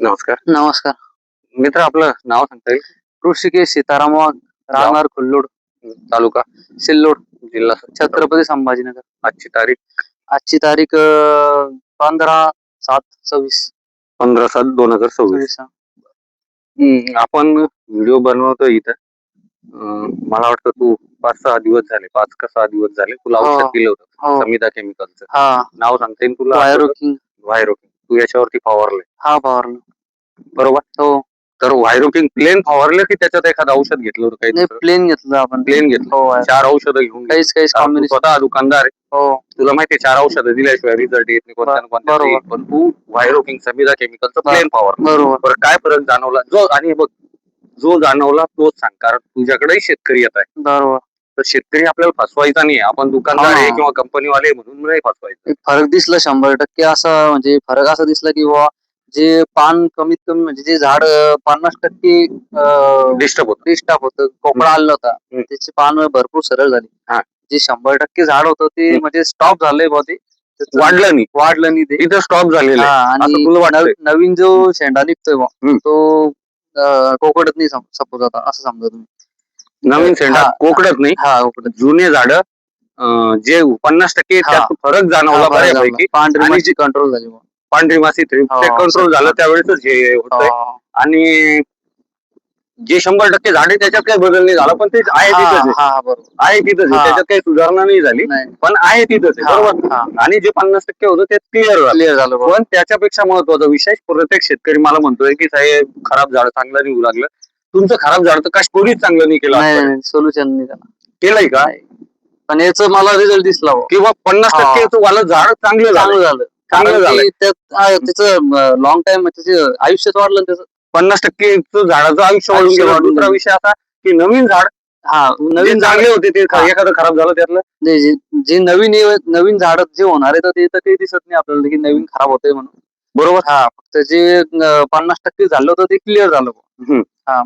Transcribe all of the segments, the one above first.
नमस्कार. नमस्कार. मित्र आपलं नाव सांगता येईल? ऋषिकेश सीताराम वाघ, राहणार कुल्लोड, तालुका, सिल्लोड, जिल्हा छत्रपती संभाजीनगर. आजची तारीख आजची तारीख 15/7/26. 15/7/2026. आपण व्हिडिओ बनवतो इथं. मला वाटतं तू 5-6 दिवस झाले, 5 का 6 दिवस झाले तुला हो. औषध दिलं होतं हो. समिधा केमिकलचं. हा, नाव सांगता येईल तुला? वायरोकिंग. व्हायरोकिंग. तू याच्यावरती फवारलंय हा, फवारलं. बरोबर? हो. तर व्हायरोकिंग प्लेन फवारलं की त्याच्यात एखादं औषध घेतलं होतं काही नाही, दुसरं? प्लेन घेतलं आपण. प्लेन घेतलं. हो. 4 औषधं घेऊन गेली. काहीच कारण तू कॉम्बिनेशन. स्वतः दुकानदार आहे. हो. तुला माहितीये 4 औषधं दिल्याशिवाय रिझल्ट येत नाही कोणत्या ना कोणत्या. बरोबर. पण तू व्हायरोकिंग समिधा केमिकलचं प्लेन फवारलं. बरोबर. बरं काय फरक जाणवला? आणि बघ, जो जाणवला तोच सांग, कारण तुझ्याकडेही शेतकरी येत आहे. बरोबर. तर शेतकरी आपल्याला फसवायचा नाही. आपण दुकानदार आहे किंवा कंपनीवाले म्हणून नाही फसवायचं. एक फरक दिसला 100% असं, म्हणजे फरक असा दिसला की बुवा जे पान कमीत कमी म्हणजे जे झाड 50% डिस्टर्ब होतं, कोकळा आलेला होता, त्याची पान भरपूर सरळ झाली. जे 100% झाड होतं ते म्हणजे स्टॉप झालंय बुवा, ते वाढलं नाही ते इथं स्टॉप झालेलं आहे असं तुला वाटतंय? नवीन जो शेंडा निघतोय बुवा तो कोकडत नाही सपोज, आता असं समजा तुम्ही. नवीन शेंडा कोकडत नाही. हा, कोकडत. जुने झाड जे 50% त्यात फरक जाणवला बऱ्यापैकी. पांढरी माशी कंट्रोल झाली बुवा. पांढरी माशी ते कंट्रोल झालं त्यावेळेस हे होतंय. आणि जे 100% झाडे त्याच्यात काही बदल नाही झाला, पण ते आहे तिथंच आहे तिथंच आहे. त्याच्यात काही सुधारणा नाही झाली, पण आहे तिथंच आहे बरोबर. आणि जे 50% होतं ते क्लिअर झालं. पण त्याच्यापेक्षा महत्वाचा विषय, प्रत्येक शेतकरी मला म्हणतोय की साहेब खराब झाड चांगलं निघू लागलं. तुमचं खराब झाड तर कोणीच चांगलं नाही केलं. नाही, सोल्युशन नाही त्याला केलंय का? पण याचं मला रिझल्ट दिसला किंवा 50% वाला झाड चांगलं झालं. त्याचं लॉंग टाइम त्याचं आयुष्यात वाढलं. त्याचं 50% झाडाचं आयुष्य वाढून गेलं. दुसरा विषय असा की नवीन झाड, नवीन चांगले होते ते एखादं खराब झालं त्यातलं. जे नवीन झाड जे होणार आहे ते तर काही दिसत नाही आपल्याला की नवीन खराब होतंय म्हणून. बरोबर. फक्त जे 50% झालं होतं ते क्लिअर झालं.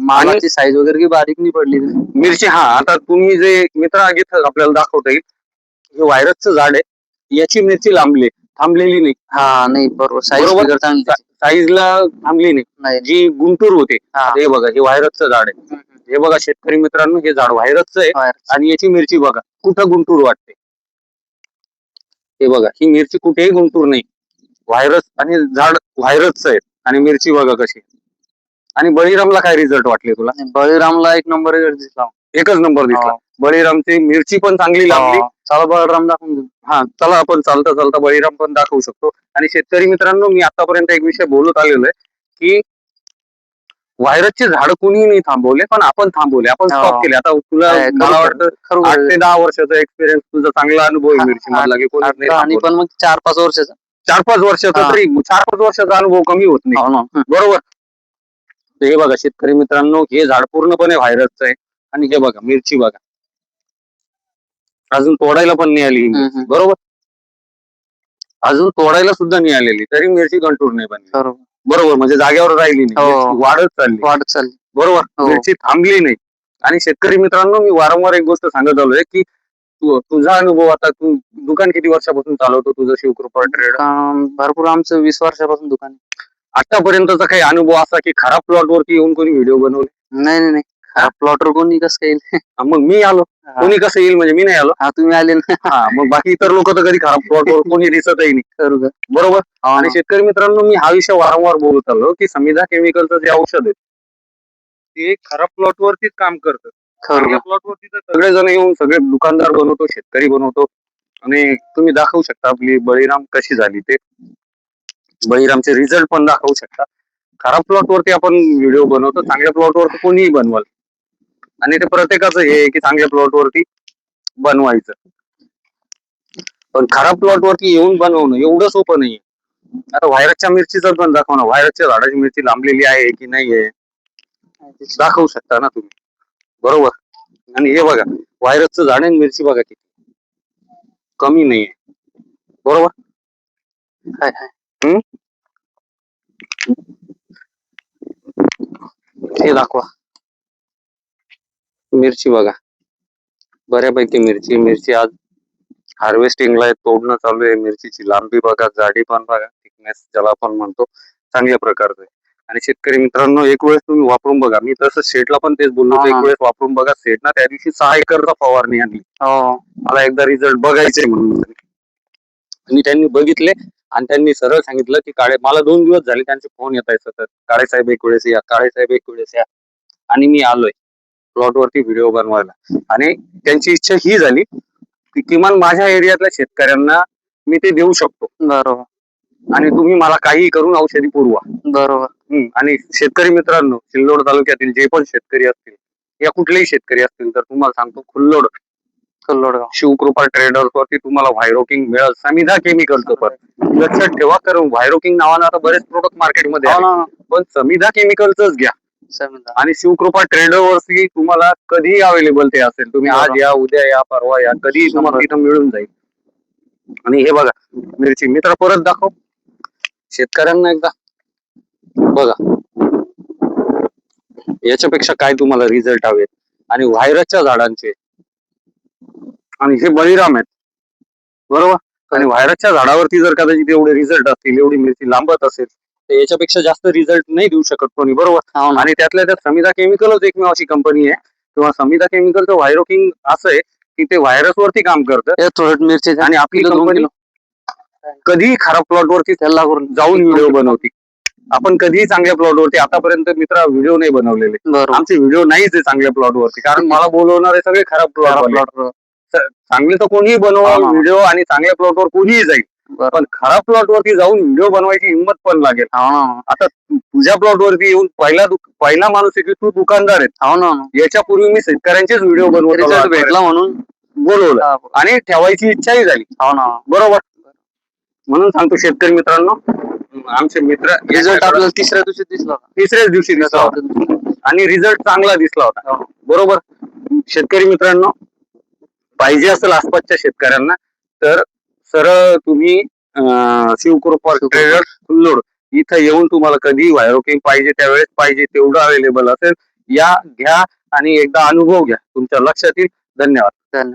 मालाची साईज वगैरे की बारीक नाही पडली मिरची. आता तुम्ही जे मित्र आपल्याला दाखवता येईल, हे व्हायरसचं झाड आहे, याची मिरची थांबलेली नाही. नाही, बरोबर. साईजला थांबली नाही. जी गुंटूर होते, हे बघा, हे व्हायरसचं झाड आहे. हे बघा शेतकरी मित्रांनो, हे झाड व्हायरसचं आहे आणि याची मिरची बघा कुठं गुंटूर वाटते. हे बघा, ही मिरची कुठेही गुंटूर नाही. व्हायरस आणि झाड व्हायरसचं आहे आणि मिरची बघा कशी. आणि बळीरामला काय रिझल्ट वाटले तुला? बळीरामला एक नंबर रिझल्ट दिसला. एकच नंबर दिसला. बळीरामची मिरची पण चांगली लागली. चला बळीराम दाखवून देऊ. चला आपण चालता बळीराम पण दाखवू शकतो. आणि शेतकरी मित्रांनो, मी आतापर्यंत एक विषय बोलत आलेलो आहे की व्हायरसचे झाड कोणी नाही थांबवले, पण आपण थांबवले, आपण स्टॉप केले. आता तुला मला वाटतं 8 ते 10 वर्षाचा एक्सपिरियन्स, तुझा चांगला अनुभव आहे मिरची मधला, की कोणी नाही थांबवलं. पण मग 4-5 वर्षाचा 4-5 वर्षाचा तरी 4-5 वर्षाचा अनुभव कमी होत नाही बरोबर. हे बघा शेतकरी मित्रांनो, हे झाड पूर्णपणे व्हायरसचं आहे. आणि हे बघा मिरची बघा, अजून तोडायला पण नाही आली बरोबर. अजून तोडायला सुद्धा नाही आलेली, तरी मिरची कंट्रोल नाही बनली बरोबर. म्हणजे जागेवर राहिली नाही, वाढत चालली बरोबर. मिरची थांबली नाही. आणि शेतकरी मित्रांनो, मी वारंवार एक गोष्ट सांगत आलोय की तुझा अनुभव, आता तू दुकान किती वर्षापासून चालवतो तुझं शिवकृपा ट्रेड? भरपूर. आमचं 20 वर्षापासून दुकान. आतापर्यंतचा काही अनुभव असा की खराब प्लॉट वरती येऊन कोणी व्हिडिओ बनवले? नाही. खराब प्लॉटवर कोणी कसं येईल? मग मी आलो, कोणी कसं येईल म्हणजे मी नाही आलो? तुम्ही आले ना. मग बाकी इतर लोक तर कधी खराब प्लॉटवर कोणी दिसतही नाही बरोबर. आणि शेतकरी मित्रांनो, मी हा विषय वारंवार बोलत आलो की समिधा केमिकलचं जे औषध आहे ते खराब प्लॉट वरतीच काम करतं. चांगल्या प्लॉट वरती तर सगळेजण येऊन, सगळे दुकानदार बनवतो, शेतकरी बनवतो. आणि तुम्ही दाखवू शकता आपली बळीराम कशी झाली, ते बळीरामचे रिझल्ट पण दाखवू शकता. खराब प्लॉट वरती आपण व्हिडिओ बनवतो, चांगल्या प्लॉट वरती कोणीही बनवाल. आणि ते प्रत्येकाचं हे की चांगल्या प्लॉट वरती बनवायचं, पण खराब प्लॉट वरती येऊन बनवणं एवढं सोपं नाहीये. आता व्हायरसच्या मिरचीचं पण दाखव ना, व्हायरसच्या झाडाची मिरची लांबलेली आहे की नाहीये, दाखवू शकता ना तुम्ही बरोबर. आणि हे बघा व्हायरसचं झाड आणि मिरची बघा किती कमी नाहीये बरोबर. हे दाखवा, मिरची बघा बऱ्यापैकी. मिरची आज हार्वेस्टिंगला आहे, तोडणं चालू आहे. मिरचीची लांबी बघा, जाडी पण बघा, थिकनेस ज्याला आपण म्हणतो, चांगल्या प्रकारचं आहे. आणि शेतकरी मित्रांनो एक वेळेस तुम्ही वापरून बघा. मी तसं शेठला पण तेच बोललो होतो, हा. एक वेळेस वापरून बघा. शेठ ना त्या दिवशी 6 एकरचा फवारणी आणली. हो मला एकदा रिझल्ट बघायचे म्हणून आणि त्यांनी बघितले आणि त्यांनी सरळ सांगितलं की मला 2 दिवस झाले त्यांचे फोन येत आहेत सतत, काळे साहेब एक वेळेस या, काळे साहेब एक वेळेस या. आणि मी आलोय प्लॉट वरती व्हिडिओ बनवायला आणि त्यांची इच्छा ही झाली की किमान माझ्या एरियातल्या शेतकऱ्यांना मी ते देऊ शकतो. बरोबर आणि तुम्ही मला काही करून औषधी पुरवा. बरोबर आणि शेतकरी मित्रांनो, सिल्लोड तालुक्यातील जे पण शेतकरी असतील या कुठलेही शेतकरी असतील तर तुम्हाला सांगतो खुल्लोड शिवकृपा ट्रेडर्स वरती तुम्हाला व्हायरोकिंग मिळेल. समिधा केमिकलचं पण लक्षात ठेवा, कारण व्हायरोकिंग नावानं आता बरेच प्रोडक्ट मार्केटमध्ये आहे, पण समिधा केमिकलचंच घ्या. आणि शिवकृपा ट्रेडर वरती तुम्हाला कधीही अवेलेबल ते असेल. तुम्ही आज या, उद्या या, परवा या, कधीही तुम्हाला तिथं मिळून जाईल. आणि हे बघा मिरची, मित्र परत दाखव शेतकऱ्यांना एकदा बघा. याच्यापेक्षा काय तुम्हाला रिझल्ट हवेत. आणि व्हायरसच्या झाडांचे आणि हे बळीराम आहेत बरोबर. आणि व्हायरसच्या झाडावरती जर कदाचित एवढे रिझल्ट असतील, एवढी मिरची लांबत असेल, तर याच्यापेक्षा जास्त रिझल्ट नाही देऊ शकत कोणी बरोबर. आणि त्यातल्या त्यात समिधा केमिकलच एकमेव अशी कंपनी आहे किंवा समिधा केमिकलचं व्हायरोकिंग असं आहे की ते व्हायरस वरती काम करतं. मिरची आणि आपली कंपनी कधीही खराब प्लॉट वरती त्याला जाऊन व्हिडिओ बनवते. आपण कधीही चांगल्या प्लॉट वरती आतापर्यंत मित्र व्हिडिओ नाही बनवलेले. आमचे व्हिडिओ नाहीच आहे चांगल्या प्लॉट वरती, कारण मला बोलवणारे सगळे खराब प्लॉट. चांगले तर कोणीही बनवा व्हिडिओ आणि चांगल्या प्लॉट वर कोणीही जाईल, पण खराब प्लॉट वरती जाऊन व्हिडिओ बनवायची हिंमत पण लागेल. आता तुझ्या प्लॉट वरती येऊन पहिला माणूस आहे की तू दुकानदार आहे. याच्यापूर्वी मी शेतकऱ्यांचेच व्हिडिओ बनवतो भेटला म्हणून बोलवलं आणि ठेवायची इच्छाही झाली बरोबर. म्हणून सांगतो शेतकरी मित्रांनो, आमचे मित्र रिझल्ट आपल्याला तिसऱ्याच दिवशी दिसला होता आणि रिझल्ट चांगला दिसला होता बरोबर. शेतकरी मित्रांनो, पाहिजे असेल आसपासच्या शेतकऱ्यांना तर सरळ तुम्ही शिवकृपा ट्रेडर्स खुल्लोड इथं येऊन तुम्हाला कधी व्हायरोकिंग पाहिजे त्यावेळेस पाहिजे तेवढं अवेलेबल असेल. या, घ्या आणि एकदा अनुभव घ्या, तुमच्या लक्षात येईल. धन्यवाद.